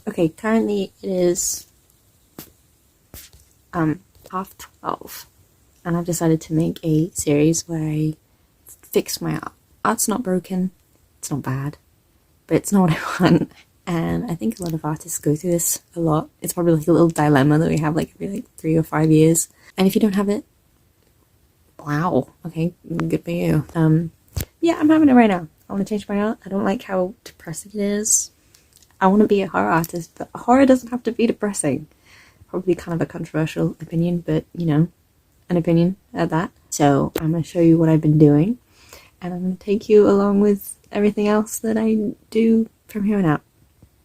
Okay, currently it is 12:30, and I've decided to make a series where I fix my art. Art's not broken, it's not bad, but it's not what I want. And I think a lot of artists go through this a lot. It's probably like a little dilemma that we have like every 3 or 5 years. And if you don't have it, wow, okay, good for you. Yeah, I'm having it right now. I want to change my art. I don't like how depressing it is. I want to be a horror artist, but horror doesn't have to be depressing. Probably kind of a controversial opinion, but you know, an opinion at that. So I'm going to show you what I've been doing, and I'm going to take you along with everything else that I do from here on out.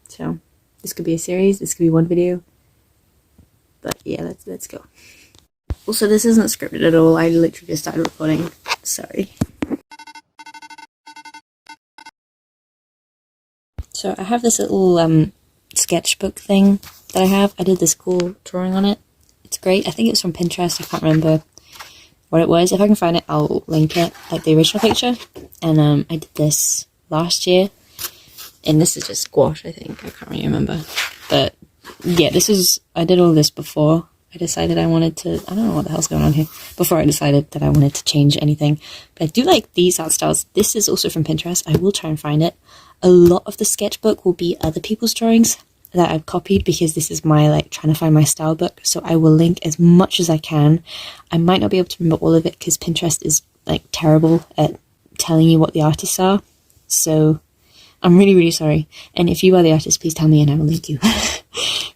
So this could be a series, this could be one video, but yeah, let's go. Also, this isn't scripted at all. I literally just started recording. Sorry. So I have this little sketchbook thing that I have. I did this cool drawing on it. It's great. I think it was from Pinterest. I can't remember what it was. If I can find it, I'll link it, like the original picture. And I did this last year. And this is just gouache, I think. I can't really remember. But yeah, I did all this before I decided I wanted to, I don't know what the hell's going on here. Before I decided that I wanted to change anything. But I do like these art styles. This is also from Pinterest. I will try and find it. A lot of the sketchbook will be other people's drawings that I've copied, because this is my like trying to find my style book. So I will link as much as I can. I might not be able to remember all of it because Pinterest is like terrible at telling you what the artists are. So I'm really, really sorry. And if you are the artist, please tell me and I will link you.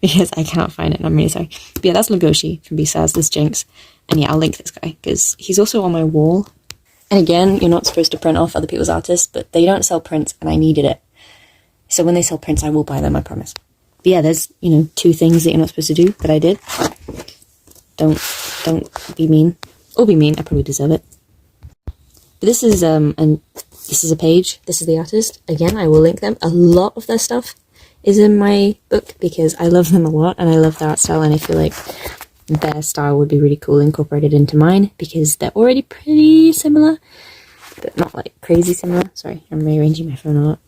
Because I cannot find it and I'm really sorry. But yeah, that's Legoshi from B-Stars, this Jinx. And yeah, I'll link this guy because he's also on my wall. And again, you're not supposed to print off other people's artists, but they don't sell prints and I needed it. So when they sell prints, I will buy them, I promise. But yeah, there's, 2 things that you're not supposed to do that I did. Don't be mean. Or be mean, I probably deserve it. But this is this is a page. This is the artist. Again, I will link them. A lot of their stuff is in my book because I love them a lot and I love their art style, and I feel like their style would be really cool incorporated into mine because they're already pretty similar, but not like crazy similar. Sorry, I'm rearranging my phone a lot.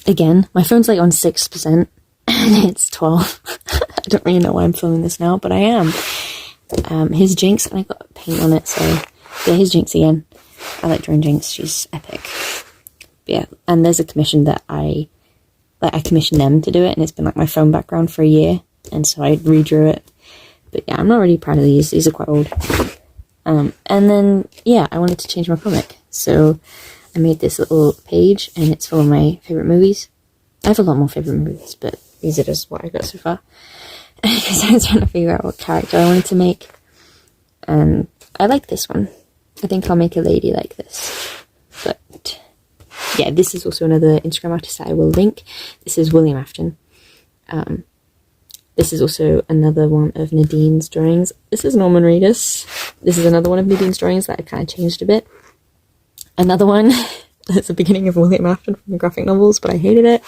Again, my phone's like on 6% and it's 12. I don't really know why I'm filming this now, but I am. His Jinx, and I got paint on it, so yeah, his Jinx again. I like drawing Jinx, she's epic. But yeah, and there's a commission that I commissioned them to do it, and it's been like my phone background for a year, and so I redrew it. But yeah, I'm not really proud of these are quite old. And then, yeah, I wanted to change my comic, so I made this little page, and it's full of my favourite movies. I have a lot more favourite movies, but these are just what I got so far. Because I was trying to figure out what character I wanted to make, and I like this one. I think I'll make a lady like this. But yeah, this is also another Instagram artist that I will link. This is William Afton. This is also another one of Nadine's drawings. This is Norman Reedus. This is another one of Nadine's drawings that I kind of changed a bit. Another one that's the beginning of William Afton from the graphic novels, but I hated it.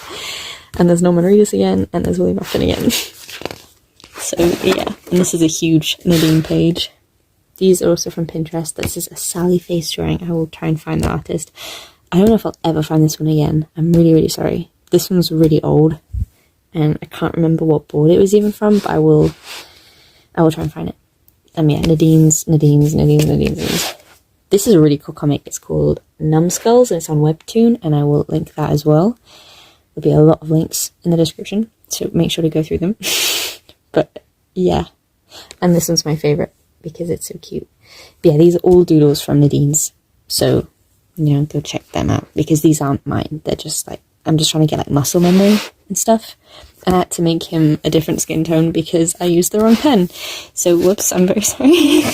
And there's Norman Reedus again, and there's William Afton again. So yeah, and this is a huge Nadine page. These are also from Pinterest. This is a Sally face drawing. I will try and find the artist. I don't know if I'll ever find this one again. I'm really, really sorry. This one's really old, and I can't remember what board it was even from, but I will try and find it. Yeah, Nadine's. This is a really cool comic. It's called Numbskulls, and it's on Webtoon, and I will link that as well. There'll be a lot of links in the description, so make sure to go through them. But yeah, and this one's my favourite because it's so cute. But yeah, these are all doodles from Nadine's, so go check them out because these aren't mine. They're just like, I'm just trying to get like muscle memory and stuff, and I had to make him a different skin tone because I used the wrong pen. So whoops, I'm very sorry.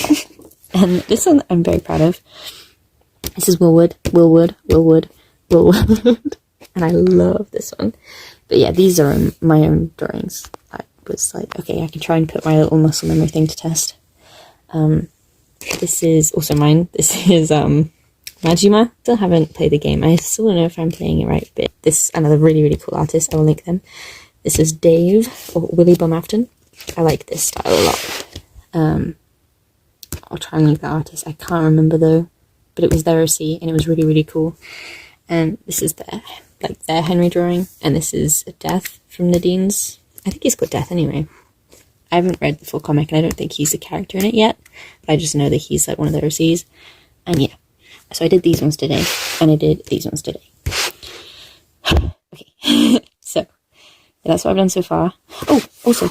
And this one I'm very proud of. This is Willwood, and I love this one. But yeah, these are my own drawings. I was like, okay, I can try and put my little muscle memory thing to test. This is also mine. This is Majima. Still haven't played the game. I still don't know if I'm playing it right, but this another really, really cool artist. I will link them. This is Dave, or Willie Bum Afton. I like this style a lot. I'll try and link the artist. I can't remember though, but it was their OC and it was really, really cool. And this is their like their Henry drawing, and this is Death from Nadine's. I think he's called Death anyway. I haven't read the full comic, and I don't think he's a character in it yet, but I just know that he's like one of the OCs. And yeah, so I did these ones today, and I did these ones today. Okay, so yeah, that's what I've done so far. Oh, also,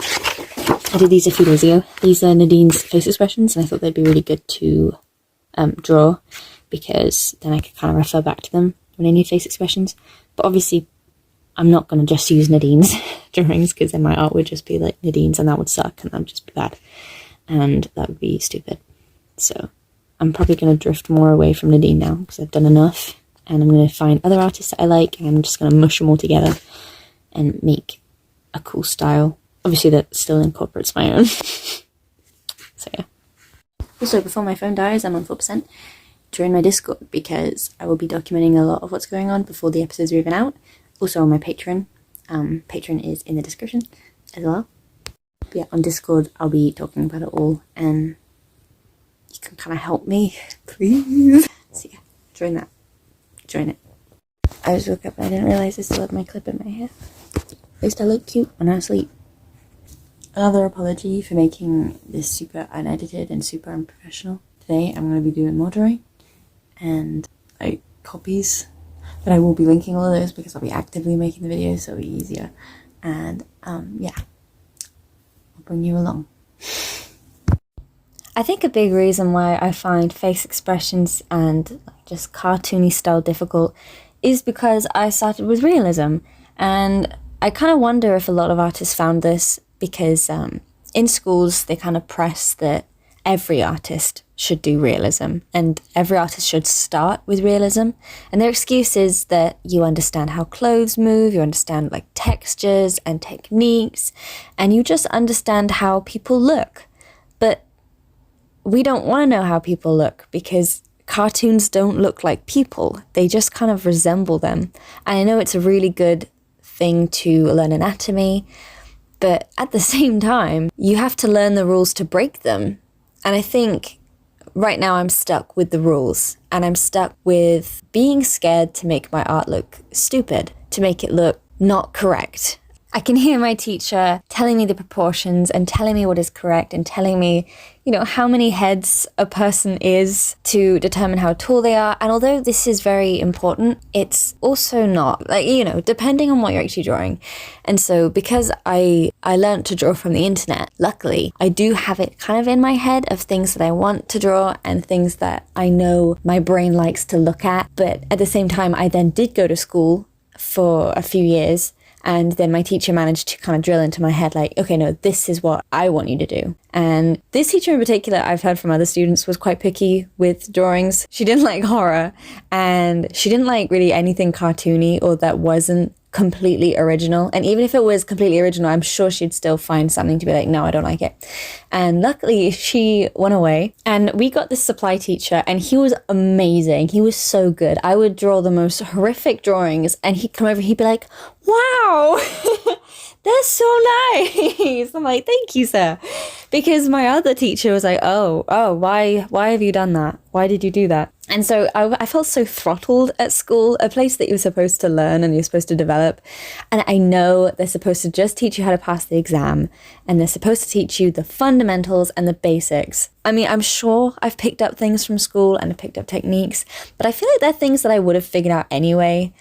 I did these a few days ago. These are Nadine's face expressions, and I thought they'd be really good to draw, because then I could kind of refer back to them when I need face expressions. But obviously, I'm not going to just use Nadine's drawings, because then my art would just be like Nadine's, and that would suck, and that would just be bad, and that would be stupid. So I'm probably going to drift more away from Nadine now, because I've done enough, and I'm going to find other artists that I like, and I'm just going to mush them all together and make a cool style. Obviously, that still incorporates my own. So yeah. Also, before my phone dies, I'm on 4%. Join my Discord, because I will be documenting a lot of what's going on before the episodes are even out. Also on my Patreon. Patreon is in the description as well. But yeah, on Discord, I'll be talking about it all, and you can kind of help me, please. So yeah, join that. Join it. I just woke up and I didn't realise I still had my clip in my hair. At least I look cute when I sleep. Another apology for making this super unedited and super unprofessional. Today I'm going to be doing more drawing and like copies, but I will be linking all of those because I'll be actively making the videos, so it'll be easier. And yeah, I'll bring you along. I think a big reason why I find face expressions and just cartoony style difficult is because I started with realism, and I kind of wonder if a lot of artists found this because in schools they kind of press that every artist should do realism and every artist should start with realism, and their excuse is that you understand how clothes move, you understand like textures and techniques, and you just understand how people look. But we don't want to know how people look, because cartoons don't look like people, they just kind of resemble them. And I know it's a really good thing to learn anatomy, but at the same time you have to learn the rules to break them. And I think right now I'm stuck with the rules, and I'm stuck with being scared to make my art look stupid, to make it look not correct. I can hear my teacher telling me the proportions and telling me what is correct and telling me, you know, how many heads a person is to determine how tall they are. And although this is very important, it's also not, like, you know, depending on what you're actually drawing. And so because I learned to draw from the internet, luckily, I do have it kind of in my head of things that I want to draw and things that I know my brain likes to look at. But at the same time, I then did go to school for a few years. And then my teacher managed to kind of drill into my head like, okay, no, this is what I want you to do. And this teacher in particular, I've heard from other students, was quite picky with drawings. She didn't like horror, and she didn't like really anything cartoony or that wasn't completely original. And even if it was completely original, I'm sure she'd still find something to be like, no, I don't like it. And luckily she went away, and we got this supply teacher, and he was amazing. He was so good. I would draw the most horrific drawings, and he'd come over and he'd be like, wow, that's so nice. I'm like, thank you, sir. Because my other teacher was like, oh, why have you done that? Why did you do that? And so I felt so throttled at school, a place that you're supposed to learn and you're supposed to develop. And I know they're supposed to just teach you how to pass the exam, and they're supposed to teach you the fundamentals and the basics. I mean, I'm sure I've picked up things from school and I've picked up techniques, but I feel like they're things that I would have figured out anyway.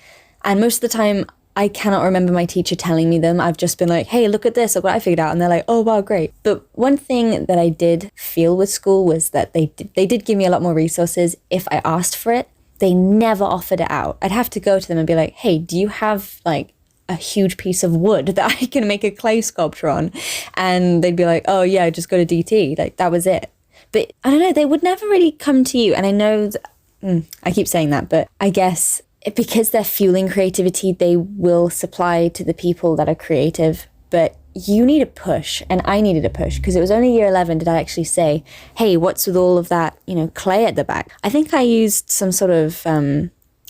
And most of the time, I cannot remember my teacher telling me them. I've just been like, hey, look at this, look what I figured out. And they're like, oh, wow, great. But one thing that I did feel with school was that they did give me a lot more resources if I asked for it. They never offered it out. I'd have to go to them and be like, hey, do you have like a huge piece of wood that I can make a clay sculpture on? And they'd be like, oh yeah, just go to DT. Like, that was it. But I don't know, they would never really come to you. And I know, I keep saying that, but I guess because they're fueling creativity, they will supply to the people that are creative. But you need a push, and I needed a push, because it was only year 11 did I actually say, hey, what's with all of that, you know, clay at the back? I think I used some sort of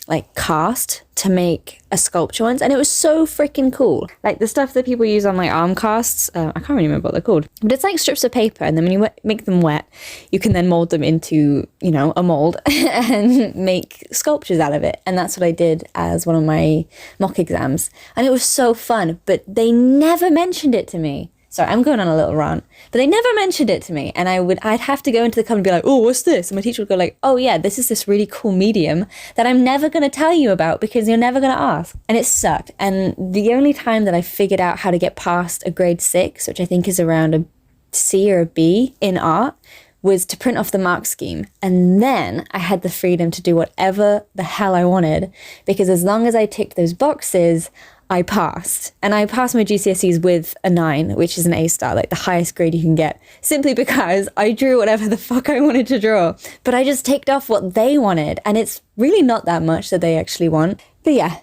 like cast to make a sculpture once, and it was so freaking cool. Like the stuff that people use on like arm casts, I can't really remember what they're called, but it's like strips of paper, and then when you make them wet, you can then mold them into, you know, a mold and make sculptures out of it. And that's what I did as one of my mock exams, and it was so fun, but they never mentioned it to me. Sorry, I'm going on a little rant, but they never mentioned it to me, and I'd have to go into the club and be like, oh, what's this? And my teacher would go like, oh yeah, this is this really cool medium that I'm never going to tell you about because you're never going to ask. And it sucked. And the only time that I figured out how to get past a grade 6, which I think is around a C or a B in art, was to print off the mark scheme. And then I had the freedom to do whatever the hell I wanted, because as long as I ticked those boxes, I passed. And I passed my GCSEs with a 9, which is an A star, like the highest grade you can get, simply because I drew whatever the fuck I wanted to draw. But I just ticked off what they wanted, and it's really not that much that they actually want. But yeah,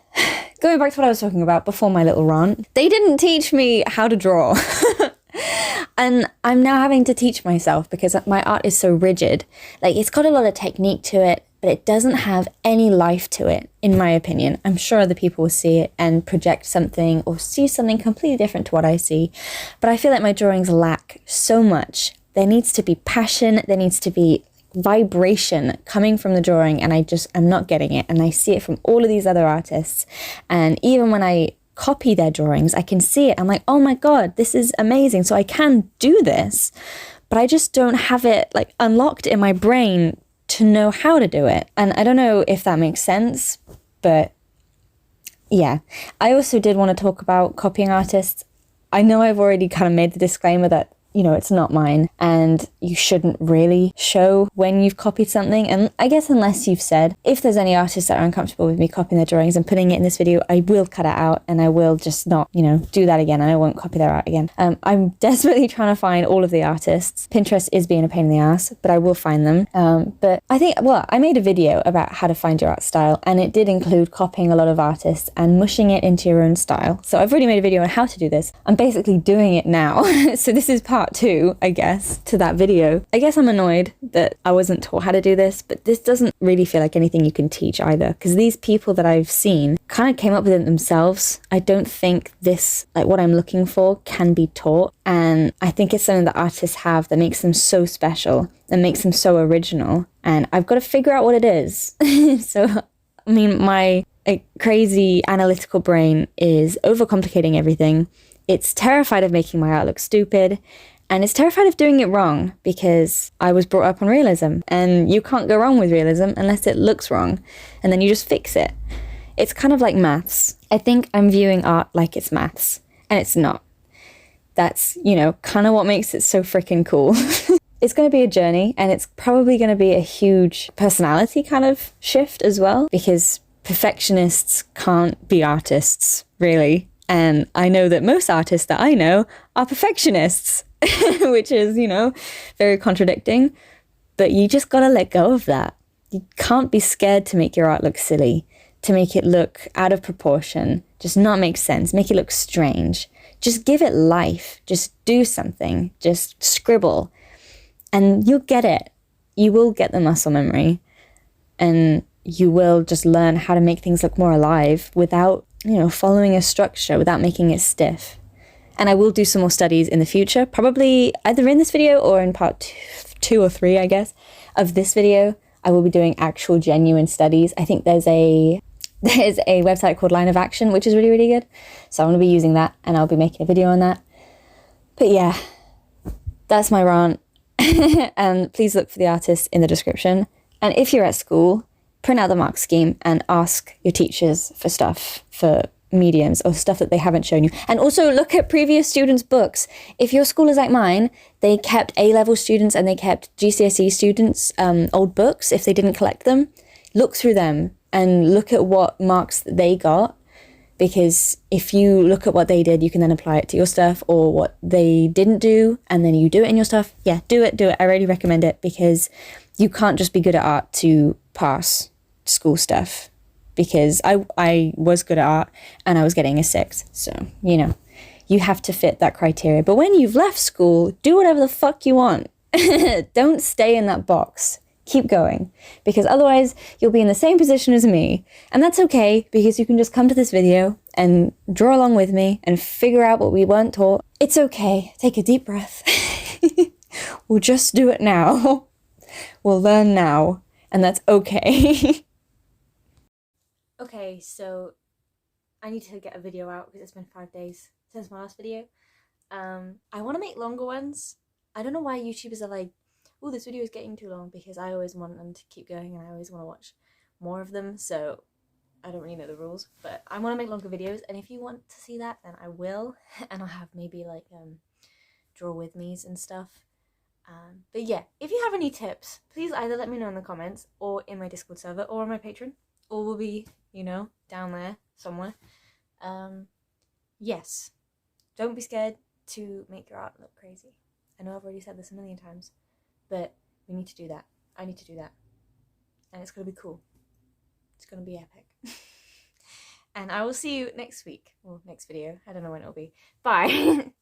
going back to what I was talking about before my little rant, they didn't teach me how to draw. And I'm now having to teach myself because my art is so rigid. Like, it's got a lot of technique to it, but it doesn't have any life to it, in my opinion. I'm sure other people will see it and project something or see something completely different to what I see. But I feel like my drawings lack so much. There needs to be passion. There needs to be vibration coming from the drawing, and I'm not getting it. And I see it from all of these other artists. And even when I copy their drawings, I can see it. I'm like, oh my God, this is amazing. So I can do this, but I just don't have it like unlocked in my brain to know how to do it. And I don't know if that makes sense, but yeah. I also did want to talk about copying artists. I know I've already kind of made the disclaimer that, you know, it's not mine, and you shouldn't really show when you've copied something. And I guess unless you've said, if there's any artists that are uncomfortable with me copying their drawings and putting it in this video, I will cut it out, and I will just not, you know, do that again, and I won't copy their art again. I'm desperately trying to find all of the artists. Pinterest is being a pain in the ass, but I will find them. But I think, well, I made a video about how to find your art style, and it did include copying a lot of artists and mushing it into your own style. So I've already made a video on how to do this. I'm basically doing it now. So this is part 2, I guess, to that video. I guess I'm annoyed that I wasn't taught how to do this, but this doesn't really feel like anything you can teach either, because these people that I've seen kind of came up with it themselves. I don't think this, like what I'm looking for, can be taught. And I think it's something that artists have that makes them so special and makes them so original. And I've got to figure out what it is. So, I mean, my crazy analytical brain is overcomplicating everything. It's terrified of making my art look stupid. And it's terrified of doing it wrong, because I was brought up on realism, and you can't go wrong with realism unless it looks wrong, and then you just fix it. It's kind of like maths. I think I'm viewing art like it's maths, and it's not. That's, you know, kind of what makes it so freaking cool. It's going to be a journey, and it's probably going to be a huge personality kind of shift as well, because perfectionists can't be artists, really. And I know that most artists that I know are perfectionists. Which is, you know, very contradicting, but you just gotta let go of that. You can't be scared to make your art look silly, to make it look out of proportion, just not make sense, make it look strange. Just give it life, just do something, just scribble, and you'll get it. You will get the muscle memory, and you will just learn how to make things look more alive without, you know, following a structure, without making it stiff. And I will do some more studies in the future, probably either in this video or in part 2 or 3, I guess, of this video. I will be doing actual genuine studies. I think there's a website called Line of Action, which is really, really good. So I'm going to be using that, and I'll be making a video on that. But yeah, that's my rant. And please look for the artist in the description. And if you're at school, print out the mark scheme and ask your teachers for stuff, for mediums or stuff that they haven't shown you. And also look at previous students' books. If your school is like mine, they kept A-level students and they kept GCSE students' old books. If they didn't collect them, look through them and look at what marks they got, because if you look at what they did, you can then apply it to your stuff, or what they didn't do and then you do it in your stuff. Yeah, do it. I really recommend it, because you can't just be good at art to pass school stuff. Because I was good at art and I was getting a 6. So, you know, you have to fit that criteria. But when you've left school, do whatever the fuck you want. Don't stay in that box. keep going, because otherwise you'll be in the same position as me. And that's okay, because you can just come to this video and draw along with me and figure out what we weren't taught. It's okay. Take a deep breath. We'll just do it now. We'll learn now, and that's okay. Okay, so I need to get a video out because it's been 5 days since my last video. I want to make longer ones. I don't know why YouTubers are like, oh, this video is getting too long, because I always want them to keep going and I always want to watch more of them, so I don't really know the rules, but I want to make longer videos, and if you want to see that, then I will, and I'll have maybe like draw with me's and stuff. But yeah, if you have any tips, please either let me know in the comments or in my Discord server or on my Patreon. All will be, you know, down there somewhere. Yes, don't be scared to make your art look crazy. I know I've already said this a million times, but we need to do that. I need to do that. And it's going to be cool. It's going to be epic. And I will see you next week, or next video. I don't know when it'll be. Bye.